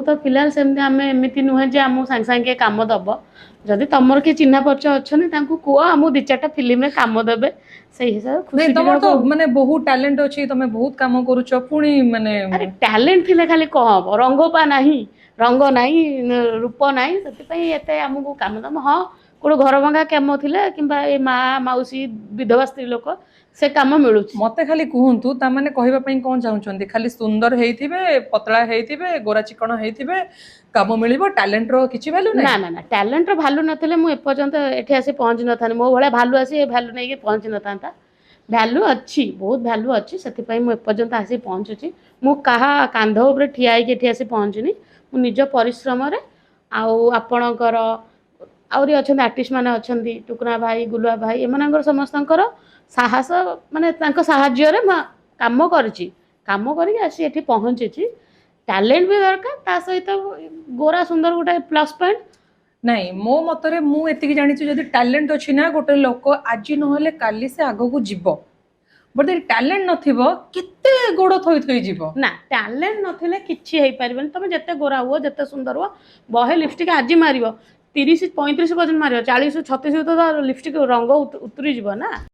तो फिलहाल सेमती आम एमती नुहे जे आम सांगे सांगे काम दब जदि तुम किए चिन्ह परिचय अच्छा कह आम दि चार फिल्म काम देवे से हिसाब खुशी तुम तो माने बहुत टैलेंट अच्छी तुम बहुत काम करुच पुणी माने अरे टैलेंट थिले खाली कह हम रंगपा नहीं रंग नहीं रूप नहीं से आमको काम दाम हाँ गोटे घर भंगा कम थिले कि माँ मौसी विधवा स्त्री लोक से कम मिलू मते खाली कहतु ताने कहवाई कौन चाहते खाली सुंदर होइथिबे पतला होइथिबे गोरा चिकन होइथिबे काम मिलिबो टैलेंट रो किछि वैल्यू ना नहीं ना ना टैलेंट रो वैल्यू नथिले मु एपर्यंत एठी आसी पहुंची न थानी मो भले वैल्यू आसी ए वैल्यू नहीं पहुंची न थांता वैल्यू अच्छी बहुत वैल्यू अच्छी से मुझे एपर्यंत आसी पहुँचुची मु कहा कांध उपर ठिया होइके आसी पहुँचनी मु निज परिश्रम रे आपणकर आउरी अच्छा आर्टिस्ट मैंने अच्छा टुकुना भाई गुलुआ भाई एम समस्त साहस माने साहाय्य काम करची काम करके आसी एठी पहुँची टैलेंट भी दरकार ता सहित गोरा सुंदर गोटे प्लस पॉइंट नहीं मो मतरे मु एतिकी जानी जदि टैलेंट अच्छी ना गोटे लोक आज नहले काली से आग को जीव बट टैलेंट नथिबो केते गोड़ थई थई जीव ना टैलेंट नथिले किछि हेई परिबन तुम जत्ते गोरा हुओ जत्ते सुंदर हुओ बहे लिपस्टिक आज मारिबो 30 35 पर्यंत मारिबो 40 36 तो लिपस्टिक रंग उतरी जीव ना।